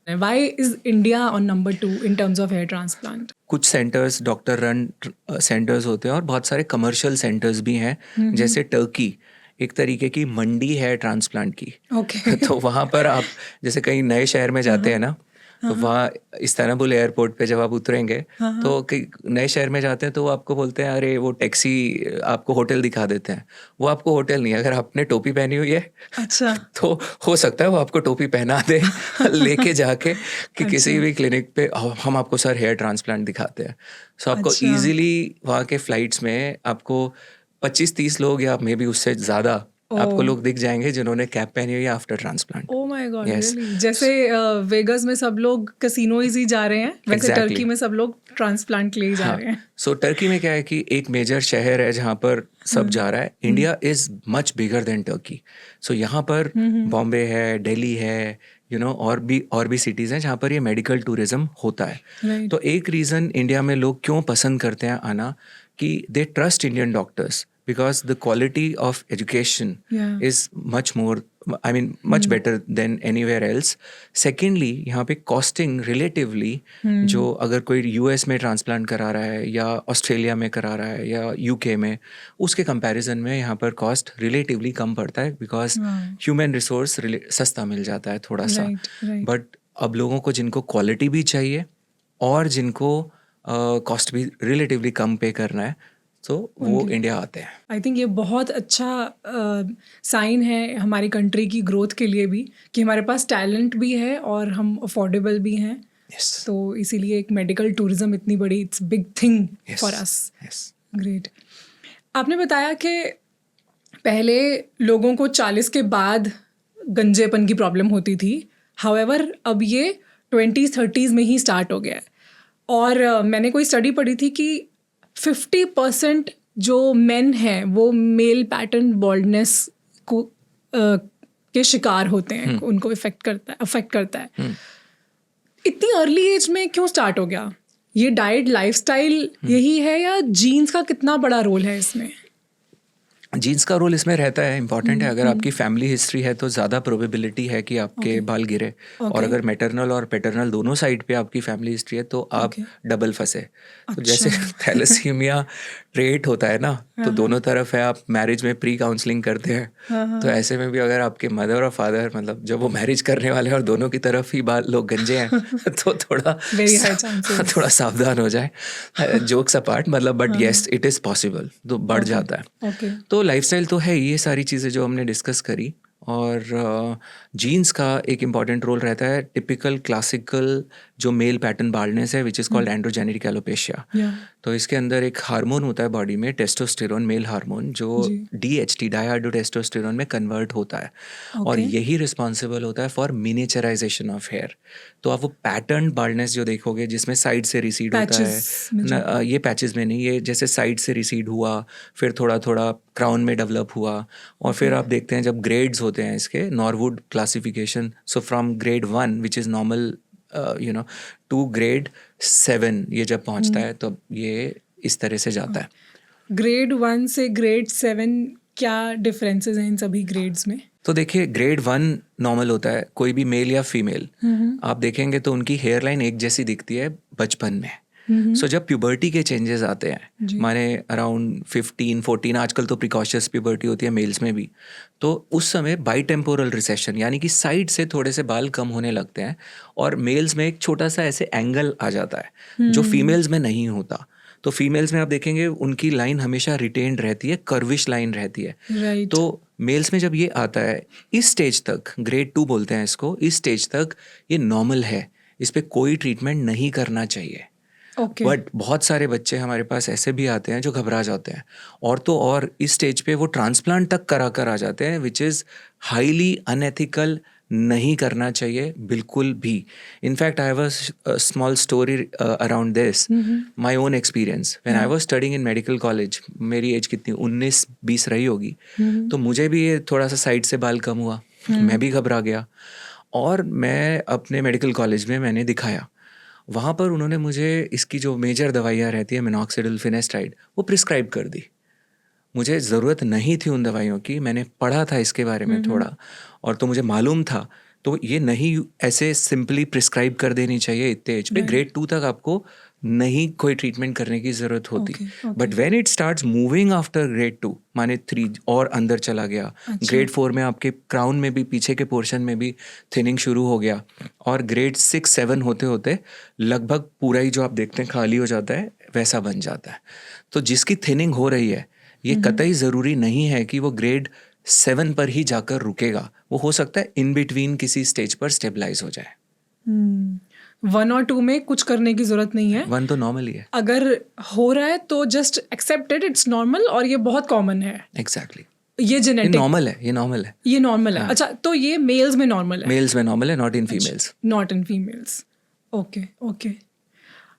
Why is India on number 2 in terms of hair transplant? कुछ centres doctor run centres होते हैं और बहुत सारे कमर्शियल सेंटर्स भी हैं, जैसे टर्की एक तरीके की मंडी है ट्रांसप्लांट की। Okay. तो वहाँ पर आप जैसे कहीं नए शहर में जाते हैं ना, तो वहाँ इस्तांबुल एयरपोर्ट पे जब आप उतरेंगे तो कई नए शहर में जाते हैं तो वो आपको बोलते हैं अरे वो टैक्सी आपको होटल दिखा देते हैं। वो आपको होटल नहीं है, अगर आपने टोपी पहनी हुई है अच्छा। तो हो सकता है वो आपको टोपी पहना दे लेके जाके कि किसी भी क्लिनिक पे हम आपको सर हेयर ट्रांसप्लांट दिखाते हैं। सो आपको अच्छा। इजीली वहाँ के फ्लाइट्स में आपको 25-30 लोग या मे बी उससे ज़्यादा आपको लोग दिख जाएंगे जिन्होंने कैप पहनी हुई है after transplant. Oh my God, Yes. really? जैसे वेगस में सब लोग कैसीनोज ही जा रहे हैं, वैसे Exactly. टर्की में सब लोग ट्रांसप्लांट के लिए ही जा रहे हैं। सो टर्की में क्या है कि एक मेजर शहर है जहाँ पर सब जा रहा है। India is much bigger than Turkey. So यहाँ पर बॉम्बे है, दिल्ली है, और भी सिटीज़ हैं जहाँ पर ये मेडिकल टूरिज्म होता है। Right. तो एक रीज़न इंडिया में लोग क्यों पसंद करते हैं आना कि they trust Indian doctors because the quality of education Yeah. Is much more much better than anywhere else. Secondly, यहाँ पे कॉस्टिंग रिलेटिवली जो अगर कोई यूएस में ट्रांसप्लांट करा रहा है या ऑस्ट्रेलिया में करा रहा है या यूके में, उसके कंपैरिजन में यहाँ पर कॉस्ट रिलेटिवली कम पड़ता है बिकॉज ह्यूमन रिसोर्स सस्ता मिल जाता है थोड़ा सा। Right. बट अब लोगों को जिनको क्वालिटी भी चाहिए और जिनको कॉस्ट भी रिलेटिवली कम पे करना है, तो वो इंडिया आते हैं। आई थिंक ये बहुत अच्छा साइन है हमारी कंट्री की ग्रोथ के लिए भी कि हमारे पास टैलेंट भी है और हम अफोर्डेबल भी हैं। Yes. तो इसीलिए एक मेडिकल टूरिज्म इतनी बड़ी it's big thing Yes. For us. Yes. Great. आपने बताया कि पहले लोगों को 40 के बाद गंजेपन की प्रॉब्लम होती थी, हाउएवर अब ये 20s-30s में ही स्टार्ट हो गया है। और मैंने कोई स्टडी पढ़ी थी कि 50% जो मेन हैं वो मेल पैटर्न बॉल्डनेस को के शिकार होते हैं, उनको अफेक्ट करता है। इतनी अर्ली एज में क्यों स्टार्ट हो गया? ये डाइट लाइफस्टाइल यही है या जीन्स का कितना बड़ा रोल है इसमें? जीन्स का रोल इसमें रहता है, इम्पॉर्टेंट है। अगर आपकी फैमिली हिस्ट्री है तो ज़्यादा प्रोबेबिलिटी है कि आपके बाल गिरे। और अगर मैटरनल और पैटर्नल दोनों साइड पे आपकी फैमिली हिस्ट्री है तो आप डबल फंसे। तो जैसे थैलेसीमिया ट्रेट होता है ना, तो दोनों तरफ है। आप मैरिज में प्री काउंसलिंग करते हैं, तो ऐसे में भी अगर आपके मदर और फादर मतलब जब वो मैरिज करने वाले हैं और दोनों की तरफ ही बाल लोग गंजे हैं तो थोड़ा सावधान हो जाए। जोक्स अपार्ट, मतलब but yes it is possible, तो बढ़ जाता है। तो लाइफस्टाइल तो है ये सारी चीज़ें जो हमने डिस्कस करी। और जीन्स का एक इम्पॉर्टेंट रोल रहता है। टिपिकल क्लासिकल जो मेल पैटर्न बाल्डनेस है which is called androgenetic alopecia. तो इसके अंदर एक हार्मोन होता है बॉडी में, टेस्टोस्टेरोन, मेल हार्मोन, जो DHT डाईहाइड्रोटेस्टोस्टेरोन में कन्वर्ट होता है। और यही रिस्पॉन्सिबल होता है फॉर मिनिचराइजेशन ऑफ हेयर। तो आप वो पैटर्न बाल्डनेस जो देखोगे जिसमें साइड से रिसीड होता है, ये पैचेस में नहीं, ये जैसे साइड से रिसीड हुआ, फिर थोड़ा थोड़ा क्राउन में डेवलप हुआ, और फिर आप देखते हैं जब ग्रेड्स होते हैं इसके, Norwood classification, so from grade 1 which is normal to grade 7 ये जब पहुंचता है तो ये इस तरह से जाता है। grade 1 से grade 7 क्या डिफरेंसेस हैं इन सभी ग्रेड्स में? तो देखिए, grade 1 नॉर्मल होता है, कोई भी मेल या फीमेल आप देखेंगे तो उनकी हेयर लाइन एक जैसी दिखती है बचपन में। सो जब प्यूबर्टी के चेंजेस आते हैं, माने अराउंड 15-14, आजकल तो प्रिकॉशियस प्यूबर्टी होती है मेल्स में भी, तो उस समय बाइटेम्पोरल रिसेशन यानी कि साइड से थोड़े से बाल कम होने लगते हैं और मेल्स में एक छोटा सा ऐसे एंगल आ जाता है जो फीमेल्स में नहीं होता। तो फीमेल्स में आप देखेंगे उनकी लाइन हमेशा रिटेन्ड रहती है, कर्विश लाइन रहती है। तो मेल्स में जब ये आता है इस स्टेज तक, grade 2 बोलते हैं इसको, इस स्टेज तक ये नॉर्मल है, इस पर कोई ट्रीटमेंट नहीं करना चाहिए। बट बहुत सारे बच्चे हमारे पास ऐसे भी आते हैं जो घबरा जाते हैं, और तो और इस स्टेज पे वो ट्रांसप्लांट तक करा कर आ जाते हैं, विच इज़ हाईली अनएथिकल, नहीं करना चाहिए बिल्कुल भी। In fact I have a small story around this, my own experience when I was studying in medical college. मेरी एज कितनी 19-20 रही होगी, तो मुझे भी ये थोड़ा सा साइड से बाल कम हुआ, मैं भी घबरा गया, और मैं अपने मेडिकल कॉलेज में मैंने दिखाया। वहाँ पर उन्होंने मुझे इसकी जो मेजर दवाइयाँ रहती है, मिनॉक्सिडिल, फिनेस्टाइड, वो प्रिस्क्राइब कर दी। मुझे ज़रूरत नहीं थी उन दवाइयों की, मैंने पढ़ा था इसके बारे में थोड़ा, और तो मुझे मालूम था तो ये नहीं ऐसे सिंपली प्रिस्क्राइब कर देनी चाहिए इतने एज पे। ग्रेड 2 तक आपको नहीं कोई ट्रीटमेंट करने की ज़रूरत होती। But when it starts moving after grade 2, माने 3 और अंदर चला गया, ग्रेड 4 में आपके क्राउन में भी पीछे के पोर्शन में भी थिनिंग शुरू हो गया, और ग्रेड 6-7 होते होते लगभग पूरा ही जो आप देखते हैं खाली हो जाता है, वैसा बन जाता है। तो जिसकी थिनिंग हो रही है, ये कतई ज़रूरी नहीं है कि वो ग्रेड 7 पर ही जाकर रुकेगा। वो हो सकता है इन बिटवीन किसी स्टेज पर स्टेबलाइज हो जाए। 1 और 2 में कुछ करने की जरूरत नहीं है। 1 तो नॉर्मल ही है। अगर हो रहा है तो just accept it, it's normal, और ये बहुत कॉमन है। एग्जैक्टली ये ये जेनेटिक, नॉर्मल है, ये नॉर्मल है। ये नॉर्मल है। अच्छा, तो ये मेल्स में नॉर्मल है, मेल्स में नॉर्मल है, not in females. Not in females. Okay okay.